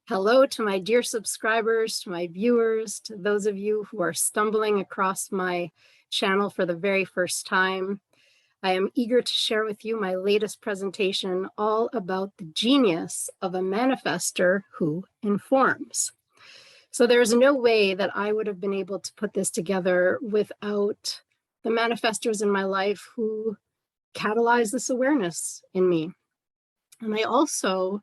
Hello to my dear subscribers, to my viewers, to those of you who are stumbling across my channel for the very first time. I am eager to share with you my latest presentation all about the genius of a manifestor who informs. So there's no way that I would have been able to put this together without the manifestors in my life who catalyze this awareness in me. And I also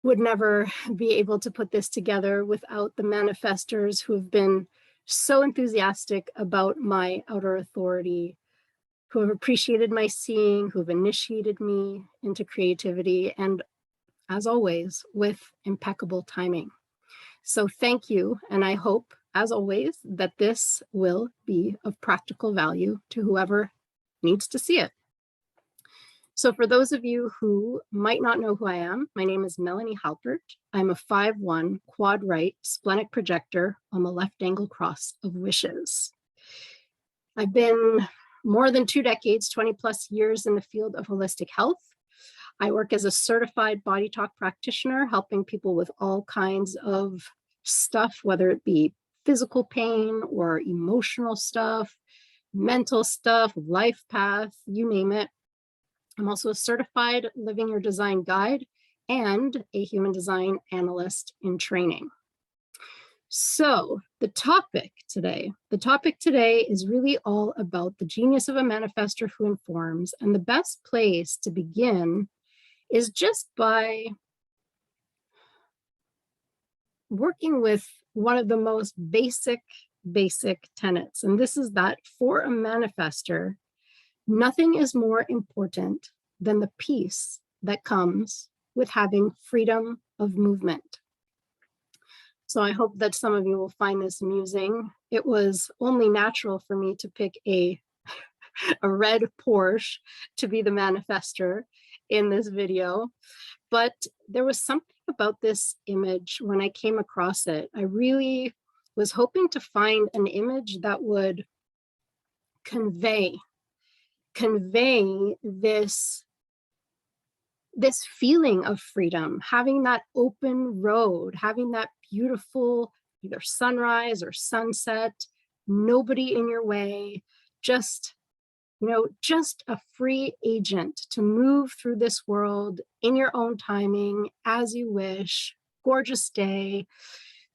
would never be able to put this together without the manifestors who have been so enthusiastic about my outer authority, who have appreciated my seeing, who have initiated me into creativity, and as always, with impeccable timing. So thank you, and I hope, as always, that this will be of practical value to whoever needs to see it. So for those of you who might not know who I am, my name is Melanie Halpert. I'm a 5-1 quad right splenic projector on the left angle cross of wishes. I've been more than 2 decades, 20 plus years in the field of holistic health. I work as a certified body talk practitioner, helping people with all kinds of stuff, whether it be physical pain or emotional stuff, mental stuff, life path, you name it. I'm also a certified Living Your Design guide and a human design analyst in training. So the topic today is really all about the genius of a manifestor who informs. And the best place to begin is just by working with one of the most basic tenets. And this is that for a manifestor, nothing is more important than the peace that comes with having freedom of movement. So I hope that some of you will find this amusing. It was only natural for me to pick a red Porsche to be the manifestor in this video, but there was something about this image when I came across it. I really was hoping to find an image that would convey this feeling of freedom, having that open road, having that beautiful either sunrise or sunset, nobody in your way, just a free agent to move through this world in your own timing, as you wish, gorgeous day.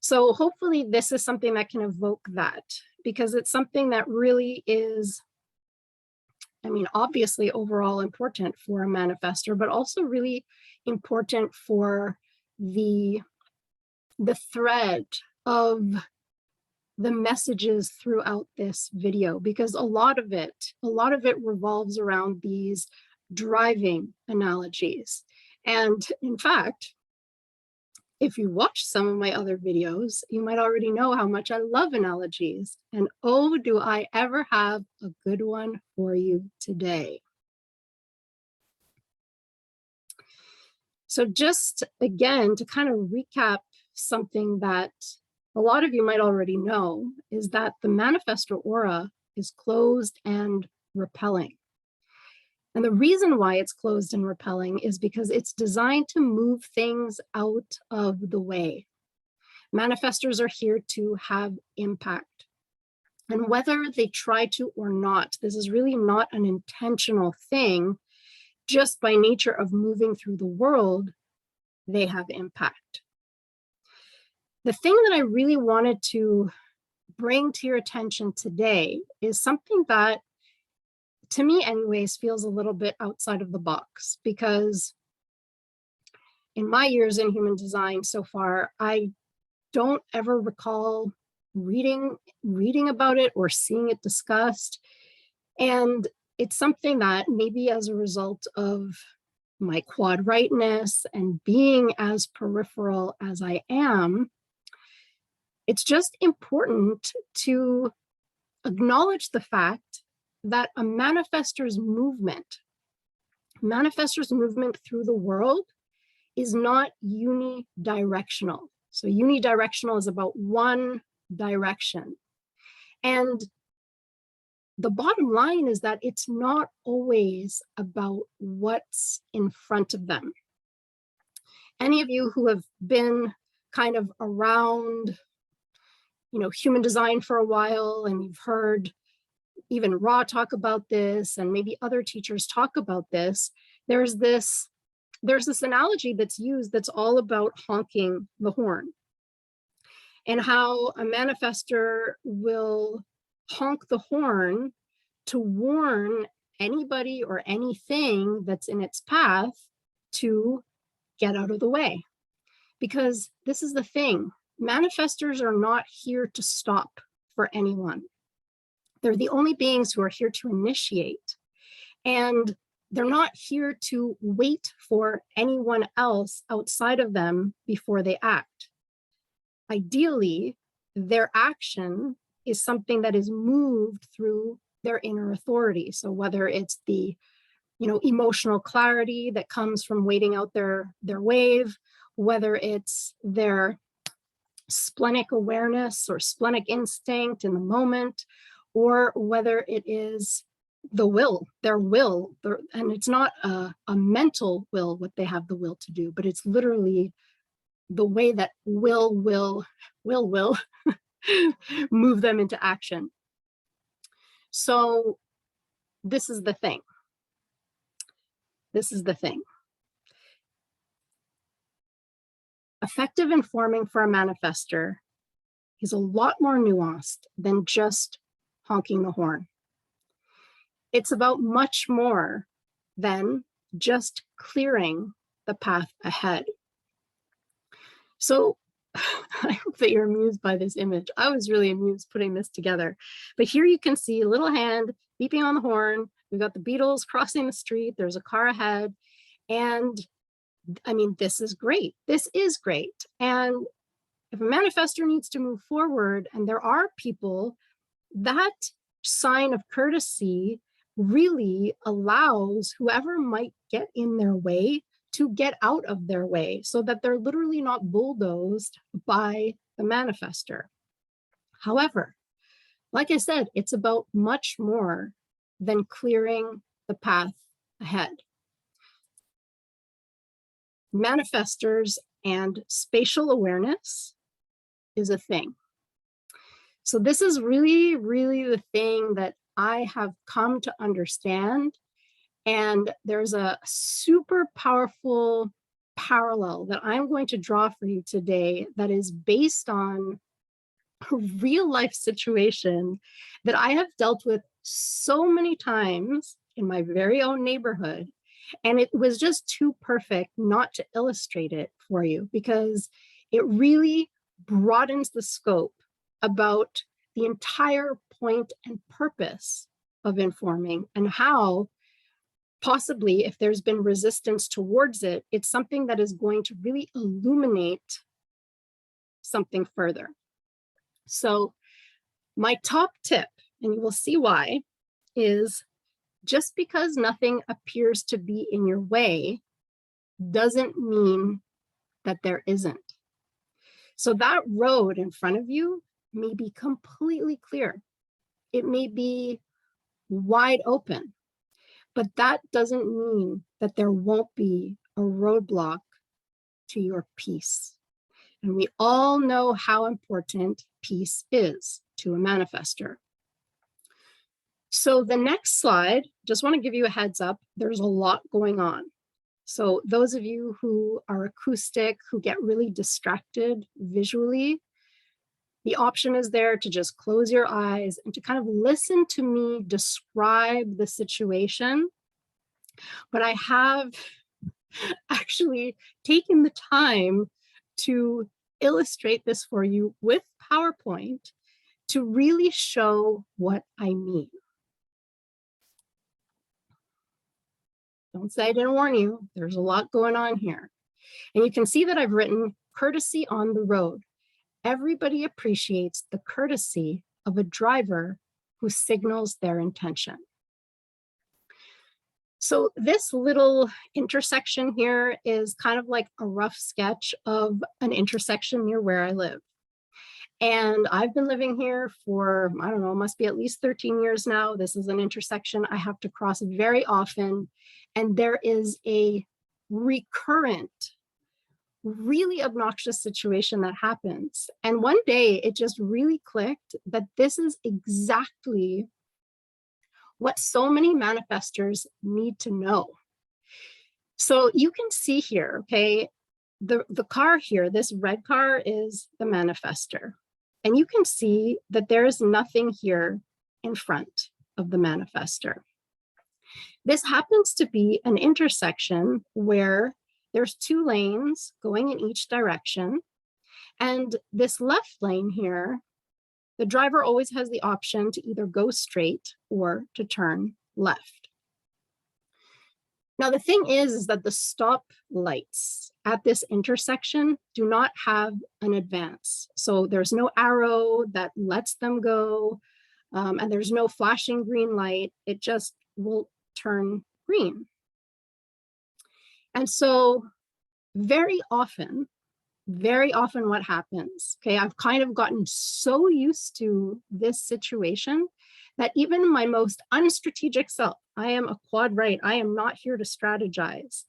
So hopefully this is something that can evoke that, because it's something that really is, obviously overall important for a manifestor, but also really important for the thread of the messages throughout this video, because a lot of it revolves around these driving analogies. And in fact, if you watch some of my other videos, you might already know how much I love analogies. And oh, do I ever have a good one for you today. So just again, to kind of recap something that a lot of you might already know, is that the manifestor aura is closed and repelling. And the reason why it's closed and repelling is because it's designed to move things out of the way. Manifestors are here to have impact. And whether they try to or not, this is really not an intentional thing. Just by nature of moving through the world, they have impact. The thing that I really wanted to bring to your attention today is something that, to me anyways, feels a little bit outside of the box, because in my years in human design so far, I don't ever recall reading about it or seeing it discussed. And it's something that maybe as a result of my quad rightness and being as peripheral as I am, it's just important to acknowledge the fact that a manifestor's movement through the world is not unidirectional. So unidirectional is about one direction. And the bottom line is that it's not always about what's in front of them. Any of you who have been kind of around, human design for a while, and you've heard even Ra talk about this, and maybe other teachers talk about this, there's this analogy that's used that's all about honking the horn, and how a manifestor will honk the horn to warn anybody or anything that's in its path to get out of the way. Because this is the thing, manifestors are not here to stop for anyone. They're the only beings who are here to initiate. And they're not here to wait for anyone else outside of them before they act. Ideally, their action is something that is moved through their inner authority. So whether it's the emotional clarity that comes from waiting out their wave, whether it's their splenic awareness or splenic instinct in the moment, or whether it is the will, their will, and it's not a mental will, what they have the will to do, but it's literally the way that will move them into action. So this is the thing. This is the thing. Effective informing for a manifestor is a lot more nuanced than just honking the horn. It's about much more than just clearing the path ahead. So I hope that you're amused by this image. I was really amused putting this together. But here you can see a little hand beeping on the horn. We've got the beetles crossing the street. There's a car ahead. And I mean, this is great. This is great. And if a manifestor needs to move forward, and there are people, that sign of courtesy really allows whoever might get in their way to get out of their way, so that they're literally not bulldozed by the manifestor. However, like I said, it's about much more than clearing the path ahead. Manifestors and spatial awareness is a thing. So this is really, really the thing that I have come to understand. And there's a super powerful parallel that I'm going to draw for you today that is based on a real life situation that I have dealt with so many times in my very own neighborhood. And it was just too perfect not to illustrate it for you, because it really broadens the scope about the entire point and purpose of informing, and how possibly, if there's been resistance towards it, it's something that is going to really illuminate something further. So my top tip, and you will see why, is just because nothing appears to be in your way doesn't mean that there isn't. So that road in front of you may be completely clear. It may be wide open, but that doesn't mean that there won't be a roadblock to your peace. And we all know how important peace is to a manifestor. So the next slide, just want to give you a heads up, there's a lot going on. So those of you who are acoustic, who get really distracted visually, the option is there to just close your eyes and to kind of listen to me describe the situation. But I have actually taken the time to illustrate this for you with PowerPoint to really show what I mean. Don't say I didn't warn you. There's a lot going on here. And you can see that I've written courtesy on the road. Everybody appreciates the courtesy of a driver who signals their intention. So this little intersection here is kind of like a rough sketch of an intersection near where I live. And I've been living here for, I don't know, must be at least 13 years now. This is an intersection I have to cross very often. And there is a recurrent really obnoxious situation that happens. And one day it just really clicked that this is exactly what so many manifestors need to know. So you can see here, okay, the car here, this red car is the manifestor. And you can see that there is nothing here in front of the manifestor. This happens to be an intersection where there's 2 lanes going in each direction. And this left lane here, the driver always has the option to either go straight or to turn left. Now, the thing is that the stop lights at this intersection do not have an advance. So there's no arrow that lets them go, and there's no flashing green light. It just will turn green. And so very often what happens, okay, I've kind of gotten so used to this situation that even my most unstrategic self, I am a quad right, I am not here to strategize,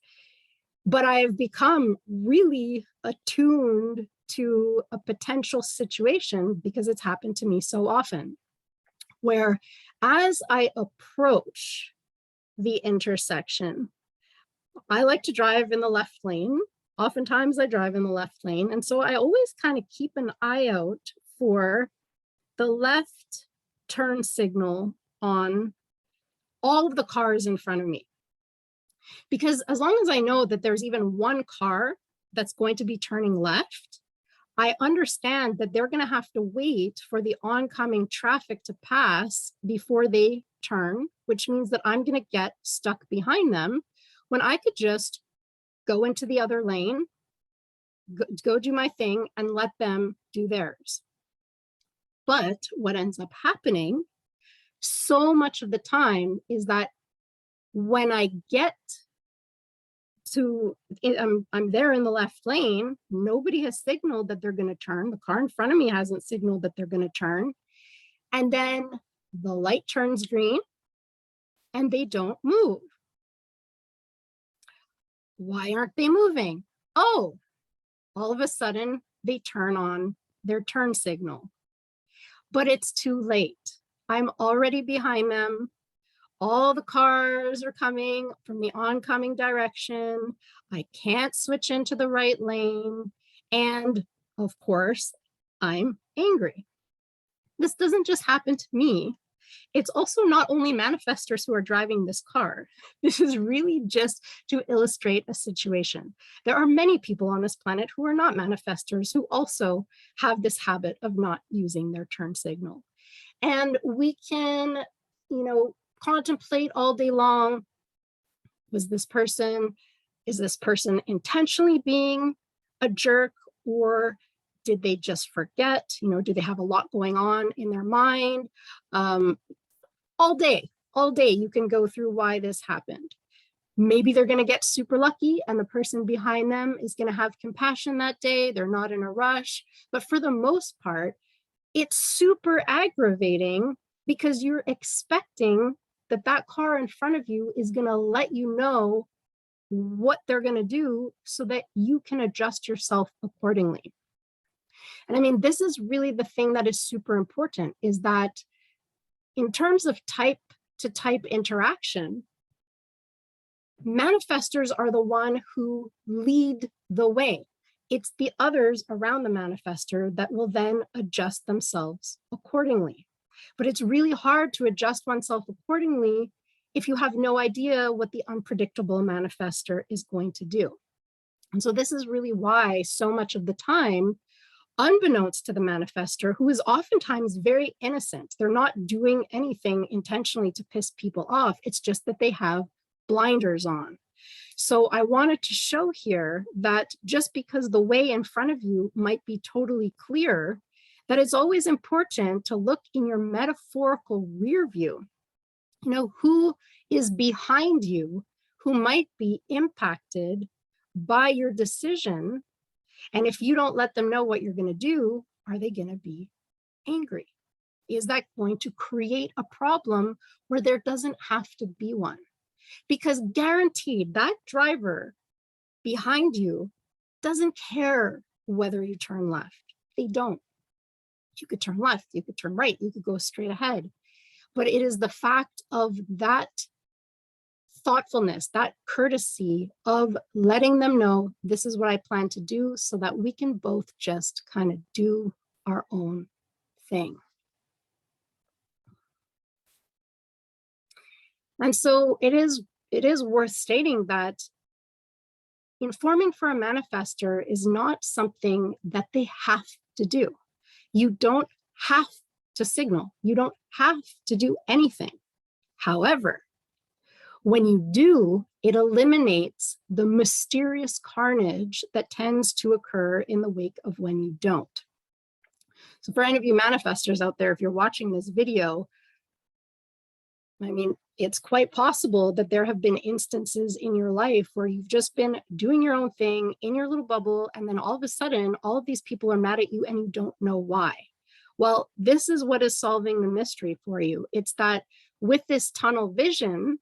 but I have become really attuned to a potential situation because it's happened to me so often, where as I approach the intersection, I like to drive in the left lane. Oftentimes I drive in the left lane. And so I always kind of keep an eye out for the left turn signal on all of the cars in front of me. Because as long as I know that there's even one car that's going to be turning left, I understand that they're going to have to wait for the oncoming traffic to pass before they turn, which means that I'm going to get stuck behind them when I could just go into the other lane, go do my thing and let them do theirs. But what ends up happening so much of the time is that when I get to, I'm there in the left lane, nobody has signaled that they're going to turn. The car in front of me hasn't signaled that they're going to turn. And then the light turns green and they don't move. Why aren't they moving? Oh, all of a sudden they turn on their turn signal, but it's too late. I'm already behind them. All the cars are coming from the oncoming direction. I can't switch into the right lane. And of course, I'm angry. This doesn't just happen to me. It's also not only manifestors who are driving this car. This is really just to illustrate a situation. There are many people on this planet who are not manifestors who also have this habit of not using their turn signal. And we can, contemplate all day long, is this person intentionally being a jerk, or did they just forget? Do they have a lot going on in their mind? All day you can go through why this happened. Maybe they're going to get super lucky and the person behind them is going to have compassion that day. They're not in a rush. But for the most part, it's super aggravating because you're expecting that car in front of you is going to let you know what they're going to do so that you can adjust yourself accordingly. And I mean, this is really the thing that is super important, is that in terms of type to type interaction, manifestors are the one who lead the way. It's the others around the manifestor that will then adjust themselves accordingly. But it's really hard to adjust oneself accordingly if you have no idea what the unpredictable manifestor is going to do. And so this is really why so much of the time, unbeknownst to the manifestor, who is oftentimes very innocent, they're not doing anything intentionally to piss people off. It's just that they have blinders on. So I wanted to show here that just because the way in front of you might be totally clear, that it's always important to look in your metaphorical rear view. Who is behind you, who might be impacted by your decision. And if you don't let them know what you're going to do, are they going to be angry? Is that going to create a problem where there doesn't have to be one? Because guaranteed, that driver behind you doesn't care whether you turn left. They don't. You could turn left, you could turn right, you could go straight ahead. But it is the fact of that thoughtfulness, that courtesy of letting them know this is what I plan to do, so that we can both just kind of do our own thing. And so it is worth stating that informing for a manifestor is not something that they have to do. You don't have to signal. You don't have to do anything. However, when you do, it eliminates the mysterious carnage that tends to occur in the wake of when you don't. So for any of you manifestors out there, if you're watching this video, I mean, it's quite possible that there have been instances in your life where you've just been doing your own thing in your little bubble, and then all of a sudden, all of these people are mad at you and you don't know why. Well, this is what is solving the mystery for you. It's that with this tunnel vision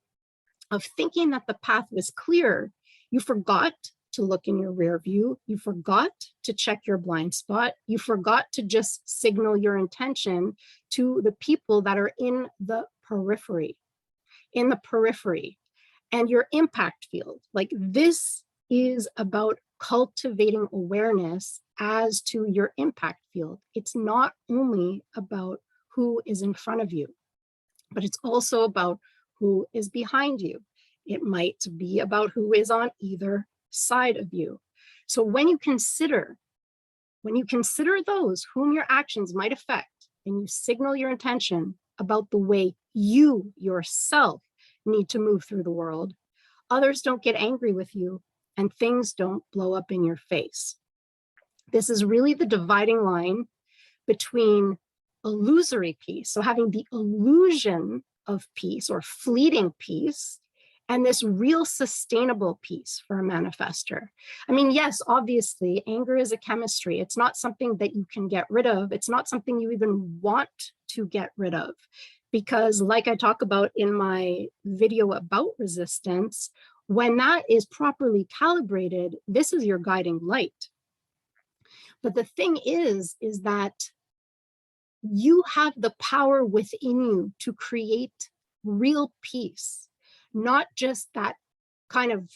of thinking that the path was clear, you forgot to look in your rear view, you forgot to check your blind spot, you forgot to just signal your intention to the people that are in the periphery, and your impact field. Like, this is about cultivating awareness as to your impact field. It's not only about who is in front of you, but it's also about who is behind you. It might be about who is on either side of you. So when you consider those whom your actions might affect, and you signal your intention about the way you yourself need to move through the world, others don't get angry with you and things don't blow up in your face. This is really the dividing line between illusory peace, so having the illusion of peace or fleeting peace, and this real sustainable peace for a manifestor. I mean, yes, obviously, anger is a chemistry. It's not something that you can get rid of. It's not something you even want to get rid of, because like I talk about in my video about resistance, when that is properly calibrated, this is your guiding light. But the thing is that you have the power within you to create real peace, not just that kind of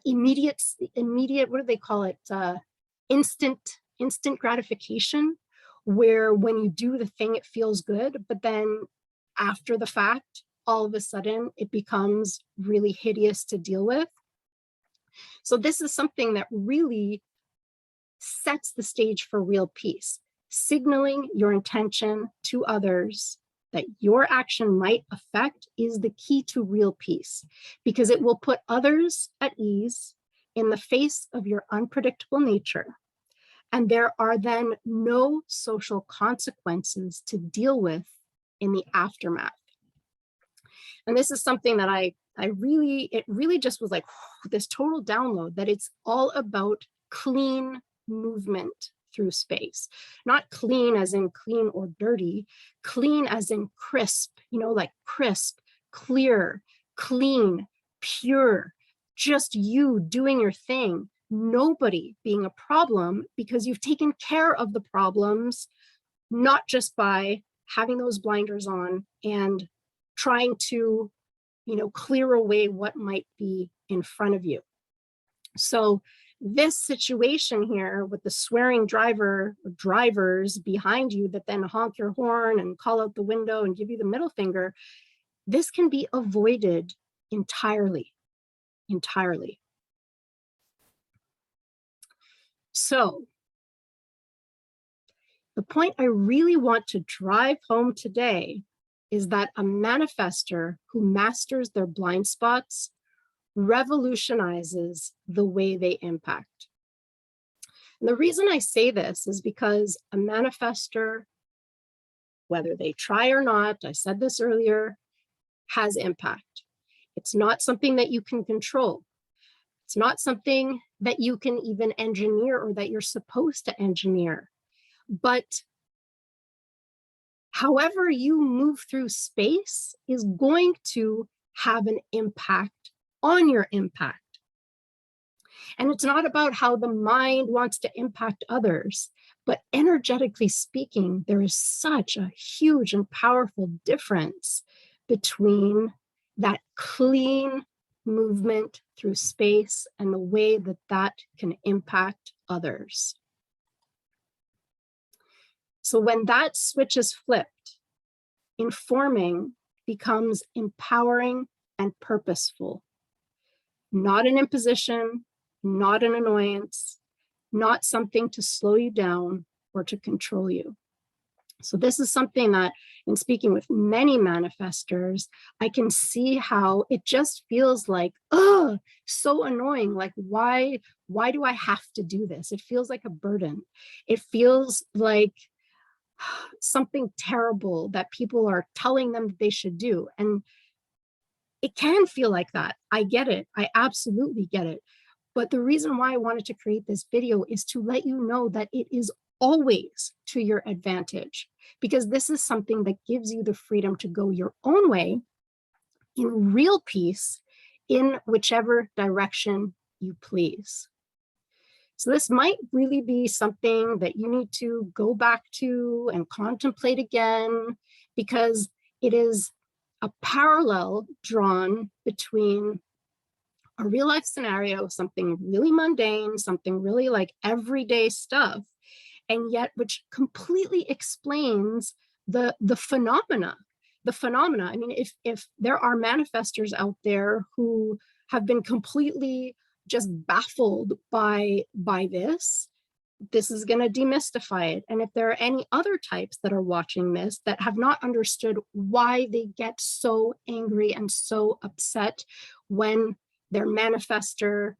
immediate, what do they call it? Instant gratification, where when you do the thing, it feels good, but then after the fact, all of a sudden it becomes really hideous to deal with. So this is something that really sets the stage for real peace, signaling your intention to others that your action might affect is the key to real peace, because it will put others at ease in the face of your unpredictable nature. And there are then no social consequences to deal with in the aftermath. And this is something that it really just was like this total download, that it's all about clean movement through space. Not clean as in clean or dirty, clean as in crisp, like crisp, clear, clean, pure, just you doing your thing, nobody being a problem, because you've taken care of the problems, not just by having those blinders on and trying to, clear away what might be in front of you. So this situation here with the swearing drivers behind you that then honk your horn and call out the window and give you the middle finger, this can be avoided entirely. So the point I really want to drive home today is that a manifestor who masters their blind spots revolutionizes the way they impact. And the reason I say this is because a manifestor, whether they try or not, I said this earlier, has impact. It's not something that you can control. It's not something that you can even engineer or that you're supposed to engineer. But however you move through space is going to have an impact on your impact. And it's not about how the mind wants to impact others, but energetically speaking, there is such a huge and powerful difference between that clean movement through space and the way that that can impact others. So when that switch is flipped, informing becomes empowering and purposeful, not an imposition, not an annoyance, not something to slow you down or to control you. So this is something that, in speaking with many manifestors, I can see how it just feels like, oh, so annoying. Like, why do I have to do this? It feels like a burden. It feels like something terrible that people are telling them that they should do. And it can feel like that. I get it. I absolutely get it. But the reason why I wanted to create this video is to let you know that it is always to your advantage, because this is something that gives you the freedom to go your own way in real peace in whichever direction you please. So this might really be something that you need to go back to and contemplate again, because it is a parallel drawn between a real life scenario, something really mundane, something really like everyday stuff, and yet which completely explains the phenomena. The phenomena. I mean, if there are manifestors out there who have been completely just baffled by this is going to demystify it. And if there are any other types that are watching this that have not understood why they get so angry and so upset when their manifestor,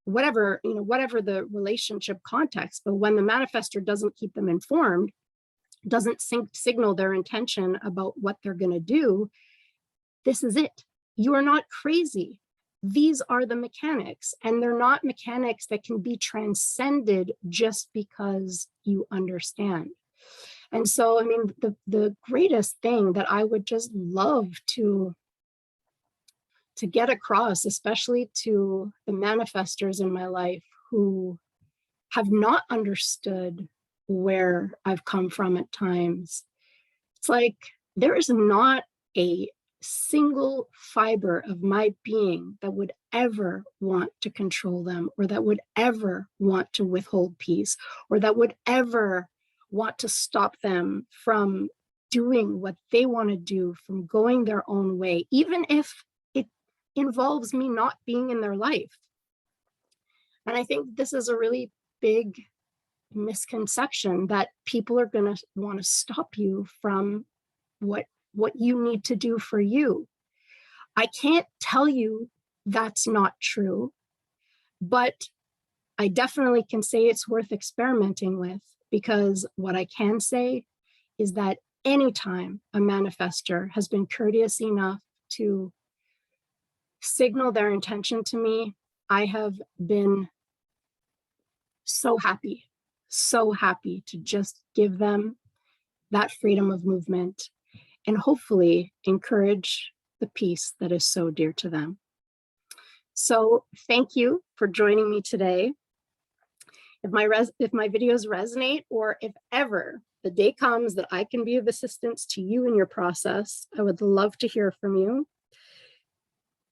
whatever the relationship context, but when the manifestor doesn't keep them informed, doesn't signal their intention about what they're going to do, this is it. You are not crazy. These are the mechanics, and they're not mechanics that can be transcended just because you understand. And so, I mean, the greatest thing that I would just love to get across, especially to the manifestors in my life who have not understood where I've come from at times. It's like there is not a single fiber of my being that would ever want to control them, or that would ever want to withhold peace, or that would ever want to stop them from doing what they want to do, from going their own way, even if it involves me not being in their life. And I think this is a really big misconception, that people are going to want to stop you from what you need to do for you. I can't tell you that's not true, but I definitely can say it's worth experimenting with, because what I can say is that anytime a manifestor has been courteous enough to signal their intention to me, I have been so happy to just give them that freedom of movement and hopefully encourage the peace that is so dear to them. So thank you for joining me today. If my videos resonate, or if ever the day comes that I can be of assistance to you in your process, I would love to hear from you.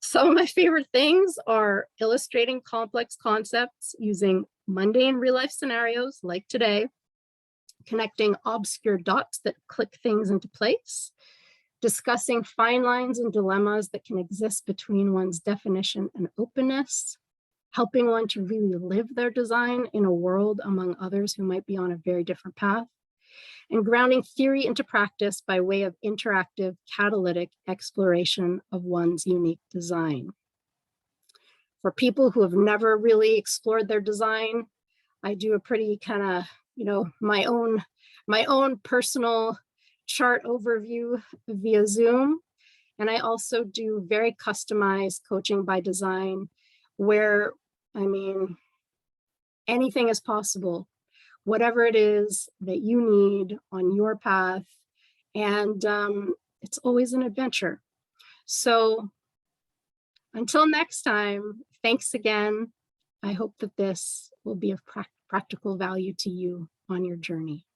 Some of my favorite things are illustrating complex concepts using mundane real life scenarios like today, connecting obscure dots that click things into place, discussing fine lines and dilemmas that can exist between one's definition and openness, helping one to really live their design in a world among others who might be on a very different path, and grounding theory into practice by way of interactive catalytic exploration of one's unique design. For people who have never really explored their design, I do a pretty kind of, my own personal chart overview via Zoom. And I also do very customized coaching by design, where, I mean, anything is possible, whatever it is that you need on your path. And it's always an adventure. So until next time, thanks again. I hope that this will be of practical value to you on your journey.